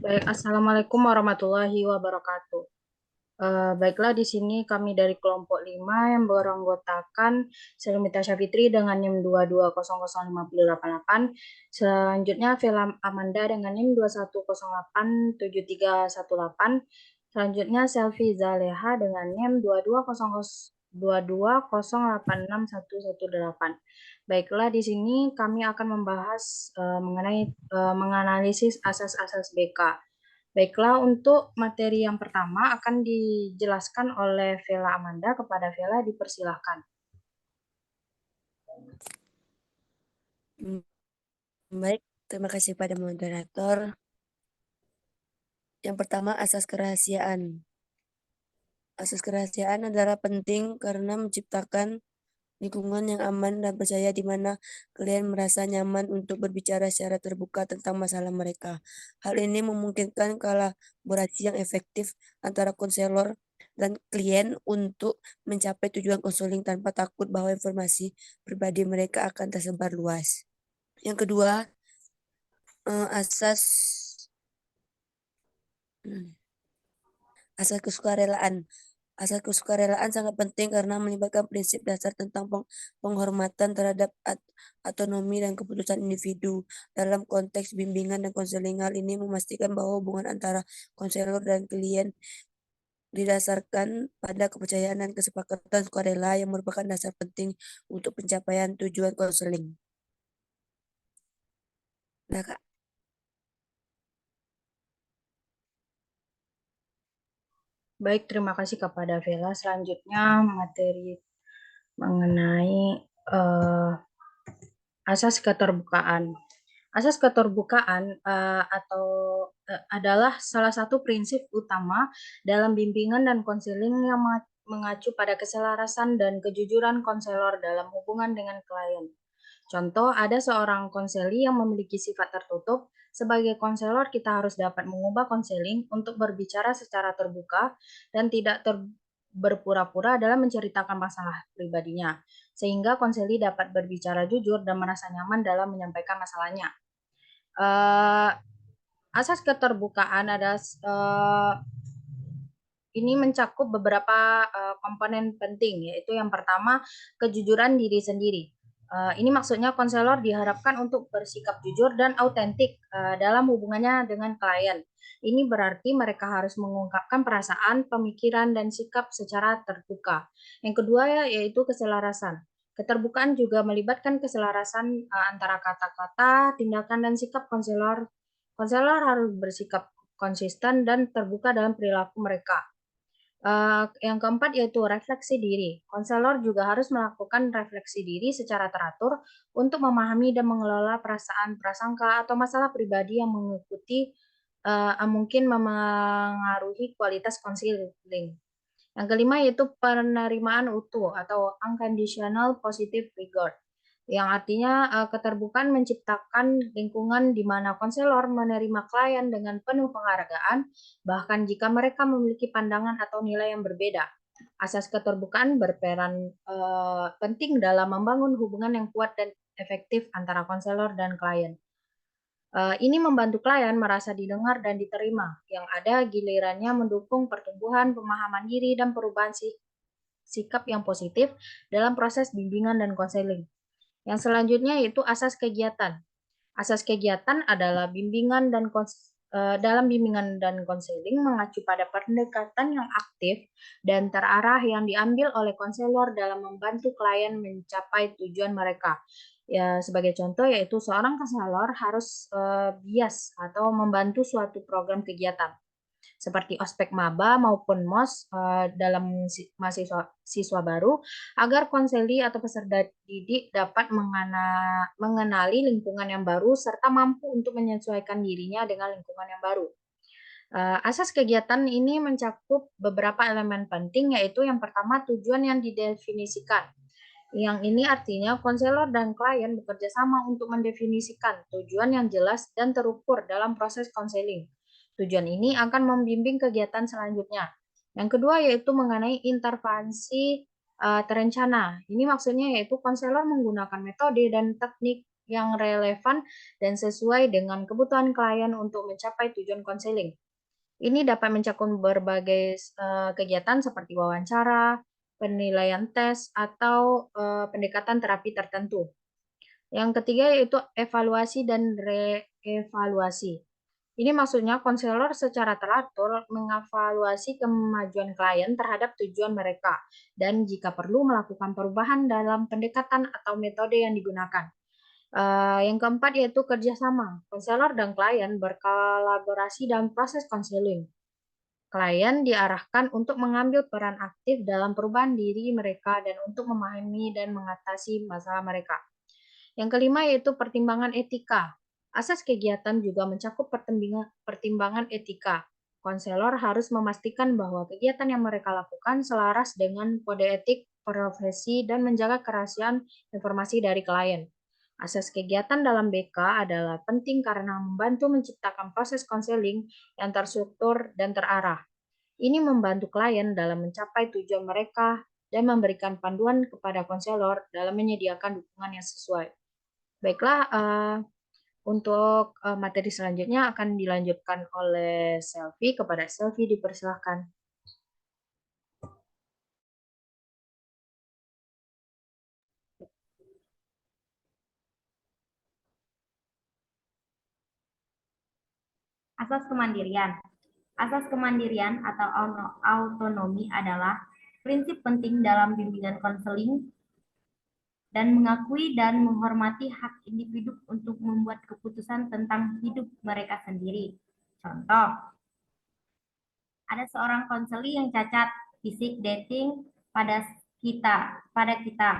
Baik, Assalamualaikum warahmatullahi wabarakatuh. Baiklah, di sini kami dari kelompok 5 yang beranggotakan Selimita Syafitri dengan NIM 2200588. Selanjutnya Vela Amanda dengan NIM 21087318. Selanjutnya Selvi Zaleha dengan NIM 220022086118. Baiklah, di sini kami akan membahas mengenai menganalisis asas-asas BK. Baiklah, untuk materi yang pertama akan dijelaskan oleh Vela Amanda. Kepada Vela, dipersilahkan. Hmm, Baik, terima kasih pada moderator. Yang pertama, asas kerahasiaan. Asas kerahasiaan adalah penting karena menciptakan lingkungan yang aman dan percaya di mana klien merasa nyaman untuk berbicara secara terbuka tentang masalah mereka. Hal ini memungkinkan kolaborasi yang efektif antara konselor dan klien untuk mencapai tujuan konseling tanpa takut bahwa informasi pribadi mereka akan tersebar luas. Yang kedua, asas asas kesukarelaan. Asas kesukarelaan sangat penting karena melibatkan prinsip dasar tentang penghormatan terhadap otonomi dan keputusan individu. Dalam konteks bimbingan dan konseling, hal ini memastikan bahwa hubungan antara konselor dan klien didasarkan pada kepercayaan dan kesepakatan sukarela yang merupakan dasar penting untuk pencapaian tujuan konseling. Nah, Kak. Baik, terima kasih kepada Vela. Selanjutnya materi mengenai eh, asas keterbukaan. Asas keterbukaan adalah salah satu prinsip utama dalam bimbingan dan konseling yang mengacu pada keselarasan dan kejujuran konselor dalam hubungan dengan klien. Contoh, ada seorang konseli yang memiliki sifat tertutup. Sebagai konselor, kita harus dapat mengubah konseling untuk berbicara secara terbuka dan tidak berpura-pura dalam menceritakan masalah pribadinya, sehingga konseli dapat berbicara jujur dan merasa nyaman dalam menyampaikan masalahnya. Uh, Asas keterbukaan ini mencakup beberapa komponen penting, yaitu yang pertama, kejujuran diri sendiri. Ini maksudnya konselor diharapkan untuk bersikap jujur dan autentik dalam hubungannya dengan klien. Ini berarti mereka harus mengungkapkan perasaan, pemikiran, dan sikap secara terbuka. Yang kedua yaitu keselarasan. Keterbukaan juga melibatkan keselarasan antara kata-kata, tindakan, dan sikap konselor. Konselor harus bersikap konsisten dan terbuka dalam perilaku mereka. Yang keempat yaitu refleksi diri. Konselor juga harus melakukan refleksi diri secara teratur untuk memahami dan mengelola perasaan, prasangka, atau masalah pribadi yang mungkin memengaruhi kualitas konseling. Yang kelima yaitu penerimaan utuh atau unconditional positive regard, yang artinya keterbukaan menciptakan lingkungan di mana konselor menerima klien dengan penuh penghargaan, bahkan jika mereka memiliki pandangan atau nilai yang berbeda. Asas keterbukaan berperan penting dalam membangun hubungan yang kuat dan efektif antara konselor dan klien. Ini membantu klien merasa didengar dan diterima, yang ada gilirannya mendukung pertumbuhan pemahaman diri dan perubahan sikap yang positif dalam proses bimbingan dan konseling. Yang selanjutnya yaitu asas kegiatan. Asas kegiatan adalah dalam bimbingan dan konseling mengacu pada pendekatan yang aktif dan terarah yang diambil oleh konselor dalam membantu klien mencapai tujuan mereka. Ya, sebagai contoh yaitu seorang konselor harus bias atau membantu suatu program kegiatan seperti ospek maba maupun mos dalam mahasiswa siswa baru agar konseli atau peserta didik dapat mengenali lingkungan yang baru serta mampu untuk menyesuaikan dirinya dengan lingkungan yang baru. Asas kegiatan ini mencakup beberapa elemen penting, yaitu yang pertama tujuan yang didefinisikan. Yang ini artinya konselor dan klien bekerja sama untuk mendefinisikan tujuan yang jelas dan terukur dalam proses konseling. Tujuan ini akan membimbing kegiatan selanjutnya. Yang kedua yaitu mengenai intervensi terencana. Ini maksudnya yaitu konselor menggunakan metode dan teknik yang relevan dan sesuai dengan kebutuhan klien untuk mencapai tujuan konseling. Ini dapat mencakup berbagai kegiatan seperti wawancara, penilaian tes, atau pendekatan terapi tertentu. Yang ketiga yaitu evaluasi dan reevaluasi. Ini maksudnya konselor secara teratur mengevaluasi kemajuan klien terhadap tujuan mereka dan jika perlu melakukan perubahan dalam pendekatan atau metode yang digunakan. Yang keempat yaitu kerjasama. Konselor dan klien berkolaborasi dalam proses konseling. Klien diarahkan untuk mengambil peran aktif dalam perubahan diri mereka dan untuk memahami dan mengatasi masalah mereka. Yang kelima yaitu pertimbangan etika. Asas kegiatan juga mencakup pertimbangan etika. Konselor harus memastikan bahwa kegiatan yang mereka lakukan selaras dengan kode etik profesi dan menjaga kerahasiaan informasi dari klien. Asas kegiatan dalam BK adalah penting karena membantu menciptakan proses konseling yang terstruktur dan terarah. Ini membantu klien dalam mencapai tujuan mereka dan memberikan panduan kepada konselor dalam menyediakan dukungan yang sesuai. Baiklah, untuk materi selanjutnya akan dilanjutkan oleh Selvi. Kepada Selvi dipersilahkan. Asas kemandirian. Asas kemandirian atau autonomi adalah prinsip penting dalam bimbingan konseling dan mengakui dan menghormati hak individu untuk membuat keputusan tentang hidup mereka sendiri. Contoh, ada seorang konseli yang cacat fisik dating pada kita.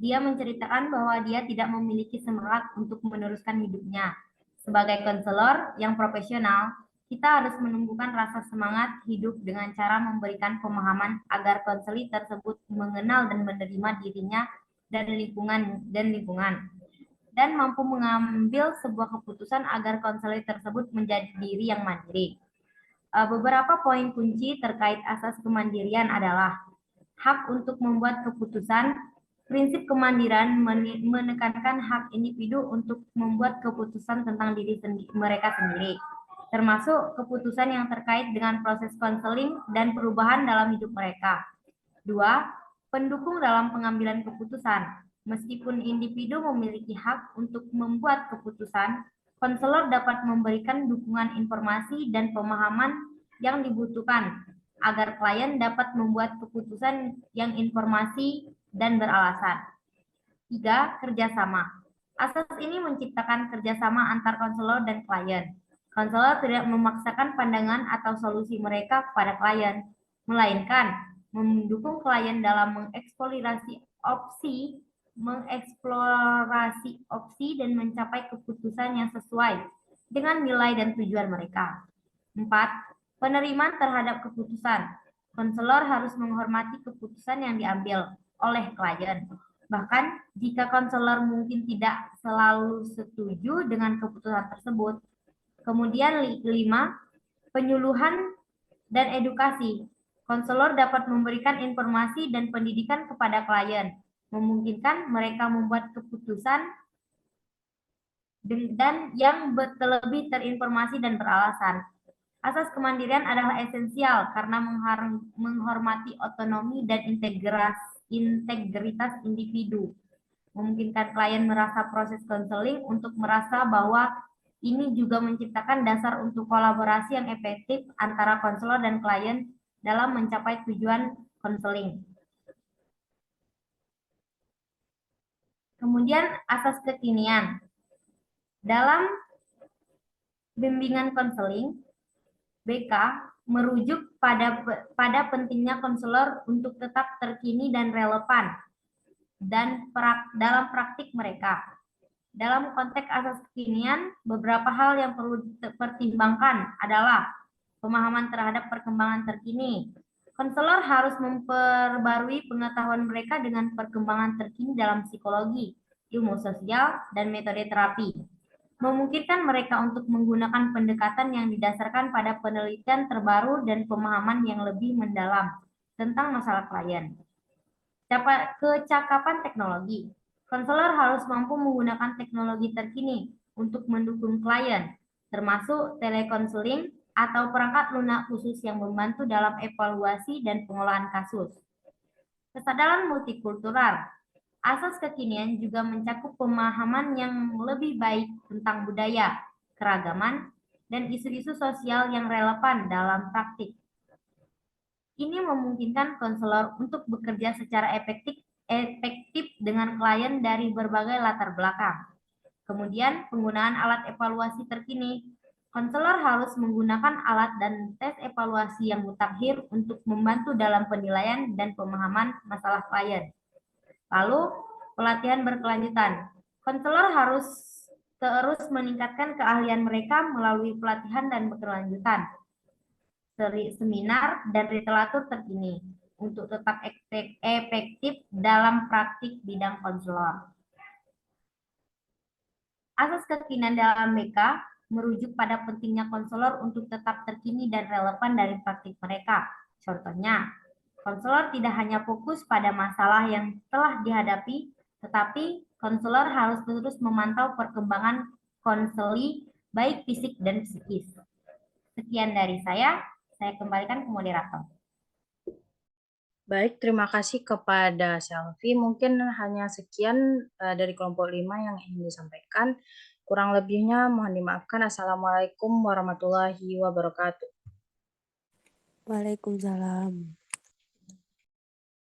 Dia menceritakan bahwa dia tidak memiliki semangat untuk meneruskan hidupnya. Sebagai konselor yang profesional, kita harus menumbuhkan rasa semangat hidup dengan cara memberikan pemahaman agar konseli tersebut mengenal dan menerima dirinya dan lingkungan dan mampu mengambil sebuah keputusan agar konseli tersebut menjadi diri yang mandiri. Beberapa poin kunci terkait asas kemandirian adalah hak untuk membuat keputusan. Prinsip kemandirian menekankan hak individu untuk membuat keputusan tentang diri mereka sendiri, termasuk keputusan yang terkait dengan proses konseling dan perubahan dalam hidup mereka. 2. Pendukung dalam pengambilan keputusan. Meskipun individu memiliki hak untuk membuat keputusan, konselor dapat memberikan dukungan informasi dan pemahaman yang dibutuhkan agar klien dapat membuat keputusan yang informasi dan beralasan. 3. Kerjasama. Asas ini menciptakan kerjasama antar konselor dan klien. Konselor tidak memaksakan pandangan atau solusi mereka kepada klien, melainkan mendukung klien dalam mengeksplorasi opsi dan mencapai keputusan yang sesuai dengan nilai dan tujuan mereka. 4. Penerimaan terhadap keputusan. Konselor harus menghormati keputusan yang diambil oleh klien. Bahkan jika konselor mungkin tidak selalu setuju dengan keputusan tersebut. Kemudian 5. Penyuluhan dan edukasi. Konselor dapat memberikan informasi dan pendidikan kepada klien, memungkinkan mereka membuat keputusan dan yang lebih terinformasi dan beralasan. Asas kemandirian adalah esensial karena menghormati otonomi dan integritas individu. Memungkinkan klien merasa proses konseling untuk merasa bahwa ini juga menciptakan dasar untuk kolaborasi yang efektif antara konselor dan klien dalam mencapai tujuan konseling. Kemudian asas kekinian. Dalam bimbingan konseling, BK merujuk pada pentingnya konselor untuk tetap terkini dan relevan dalam praktik mereka. Dalam konteks asas kekinian, beberapa hal yang perlu dipertimbangkan adalah pemahaman terhadap perkembangan terkini. Konselor harus memperbarui pengetahuan mereka dengan perkembangan terkini dalam psikologi, ilmu sosial, dan metode terapi. Memungkinkan mereka untuk menggunakan pendekatan yang didasarkan pada penelitian terbaru dan pemahaman yang lebih mendalam tentang masalah klien. Kecakapan teknologi. Konselor harus mampu menggunakan teknologi terkini untuk mendukung klien, termasuk telekonseling atau perangkat lunak khusus yang membantu dalam evaluasi dan pengolahan kasus. Kesadaran multikultural. Asas kekinian juga mencakup pemahaman yang lebih baik tentang budaya, keragaman, dan isu-isu sosial yang relevan dalam praktik. Ini memungkinkan konselor untuk bekerja secara efektif dengan klien dari berbagai latar belakang. Kemudian, penggunaan alat evaluasi terkini. Konselor harus menggunakan alat dan tes evaluasi yang mutakhir untuk membantu dalam penilaian dan pemahaman masalah klien. Lalu, pelatihan berkelanjutan. Konselor harus terus meningkatkan keahlian mereka melalui pelatihan dan berkelanjutan, seminar, dan literatur terkini untuk tetap efektif dalam praktik bidang konselor. Asas kekinian dalam BK merujuk pada pentingnya konselor untuk tetap terkini dan relevan dari praktik mereka. Contohnya, konselor tidak hanya fokus pada masalah yang telah dihadapi, tetapi konselor harus terus memantau perkembangan konseli baik fisik dan psikis. Sekian dari saya kembalikan ke moderator. Baik, terima kasih kepada Selvi. Mungkin hanya sekian dari kelompok 5 yang ingin disampaikan. Kurang lebihnya mohon dimaafkan. Assalamualaikum warahmatullahi wabarakatuh. Waalaikumsalam.